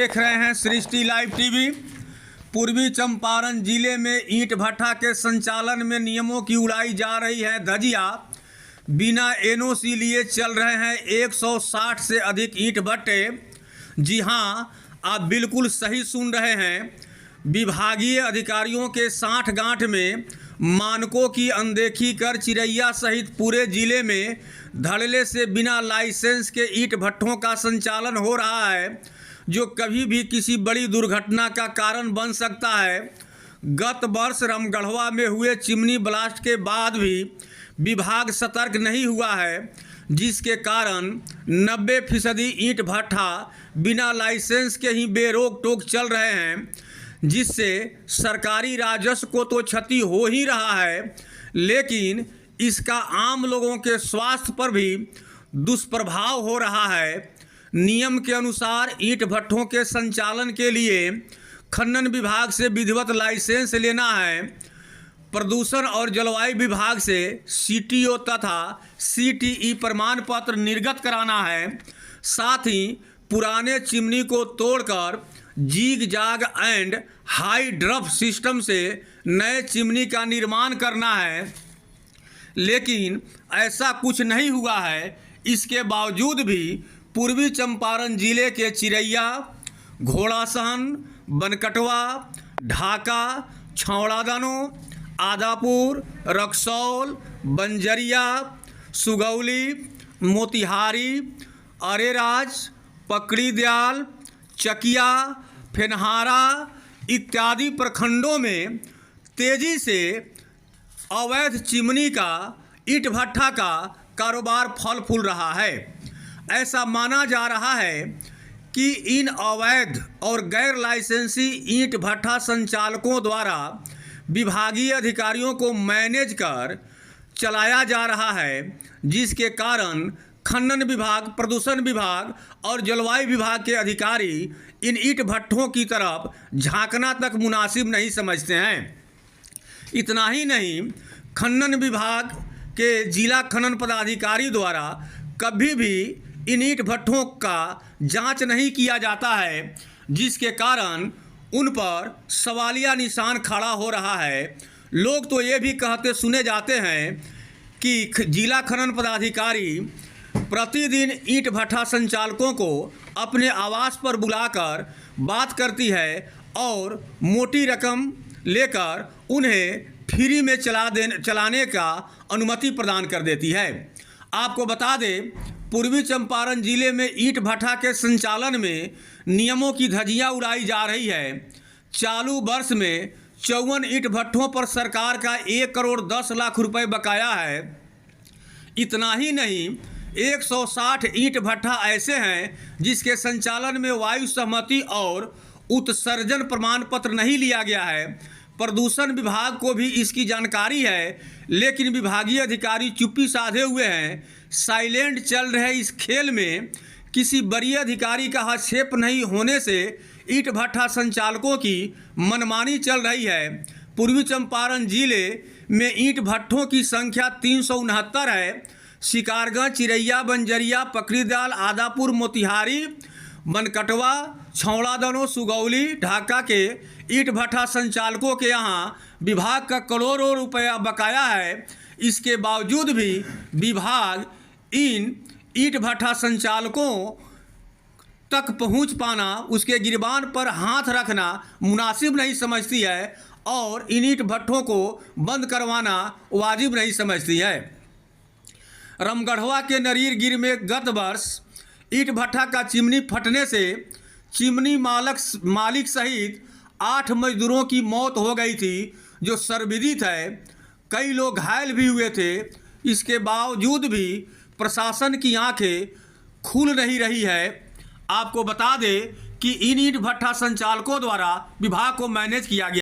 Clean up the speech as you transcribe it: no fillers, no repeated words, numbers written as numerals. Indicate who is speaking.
Speaker 1: देख रहे हैं सृष्टि लाइव टीवी। पूर्वी चंपारण जिले में ईंट भट्ठा के संचालन में नियमों की उड़ाई जा रही है धजिया। बिना एनओसी लिए चल रहे हैं 160 से अधिक ईंट भट्टे। जी हां, आप बिल्कुल सही सुन रहे हैं। विभागीय अधिकारियों के साठ गांठ में मानकों की अनदेखी कर चिरैया सहित पूरे जिले में धड़ल्ले से बिना लाइसेंस के ईंट भट्ठों का संचालन हो रहा है, जो कभी भी किसी बड़ी दुर्घटना का कारण बन सकता है। गत वर्ष रामगढ़वा में हुए चिमनी ब्लास्ट के बाद भी विभाग सतर्क नहीं हुआ है, जिसके कारण 90% ईंट भट्ठा बिना लाइसेंस के ही बेरोक टोक चल रहे हैं, जिससे सरकारी राजस्व को तो क्षति हो ही रहा है, लेकिन इसका आम लोगों के स्वास्थ्य पर भी दुष्प्रभाव हो रहा है। नियम के अनुसार ईंट भट्ठों के संचालन के लिए खनन विभाग से विधिवत लाइसेंस लेना है, प्रदूषण और जलवायु विभाग से सीटीओ तथा सीटीई प्रमाण पत्र निर्गत कराना है। साथ ही पुराने चिमनी को तोड़कर जीग जाग एंड हाई ड्रफ सिस्टम से नए चिमनी का निर्माण करना है, लेकिन ऐसा कुछ नहीं हुआ है। इसके बावजूद भी पूर्वी चंपारण जिले के चिरैया, घोड़ासहन, बनकटवा, ढाका, छौड़ादानो, आदापुर, रक्सौल, बंजरिया, सुगौली, मोतिहारी, अरेराज, पकड़ीदयाल, चकिया, फेनहारा इत्यादि प्रखंडों में तेजी से अवैध चिमनी का, ईंट भट्ठा का कारोबार फल फूल रहा है। ऐसा माना जा रहा है कि इन अवैध और गैर लाइसेंसी ईंट भट्ठा संचालकों द्वारा विभागीय अधिकारियों को मैनेज कर चलाया जा रहा है, जिसके कारण खनन विभाग, प्रदूषण विभाग और जलवायु विभाग के अधिकारी इन ईंट भट्ठों की तरफ झांकना तक मुनासिब नहीं समझते हैं। इतना ही नहीं, खनन विभाग के जिला खनन पदाधिकारी द्वारा कभी भी इन ईंट भट्ठों का जांच नहीं किया जाता है, जिसके कारण उन पर सवालिया निशान खड़ा हो रहा है। लोग तो ये भी कहते सुने जाते हैं कि जिला खनन पदाधिकारी प्रतिदिन ईंट भट्ठा संचालकों को अपने आवास पर बुलाकर बात करती है और मोटी रकम लेकर उन्हें फ्री में चलाने का अनुमति प्रदान कर देती है। आपको बता दें, पूर्वी चंपारण जिले में ईंट भट्ठा के संचालन में नियमों की धज्जियां उड़ाई जा रही है। चालू वर्ष में 54 ईंट भट्ठों पर सरकार का 1 करोड़ 10 लाख रुपए बकाया है। इतना ही नहीं, 160 ईंट भट्ठा ऐसे हैं जिसके संचालन में वायु सहमति और उत्सर्जन प्रमाण पत्र नहीं लिया गया है। प्रदूषण विभाग को भी इसकी जानकारी है, लेकिन विभागीय अधिकारी चुप्पी साधे हुए हैं। साइलेंट चल रहे इस खेल में किसी वरीय अधिकारी का हस्तक्षेप नहीं होने से ईंट भट्ठा संचालकों की मनमानी चल रही है। पूर्वी चंपारण जिले में ईंट भट्ठों की संख्या 369 है। शिकारगंज, चिरैया, बंजरिया, पकड़ीदयाल, आदापुर, मोतिहारी, बनकटवा, छौड़ादानो, सुगौली, ढाका के ईंट भट्ठा संचालकों के यहाँ विभाग का करोड़ों रुपया बकाया है। इसके बावजूद भी विभाग इन ईंट भट्ठा संचालकों तक पहुँच पाना, उसके गिरबान पर हाथ रखना मुनासिब नहीं समझती है और इन ईंट भट्ठों को बंद करवाना वाजिब नहीं समझती है। रामगढ़वा के नरीरगिर में गत वर्ष ईंट भट्ठा का चिमनी फटने से चिमनी मालिक सहित 8 मजदूरों की मौत हो गई थी, जो सर्वविदित है। कई लोग घायल भी हुए थे। इसके बावजूद भी प्रशासन की आंखें खुल नहीं रही है। आपको बता दें कि इन ईंट भट्ठा संचालकों द्वारा विभाग को मैनेज किया गया।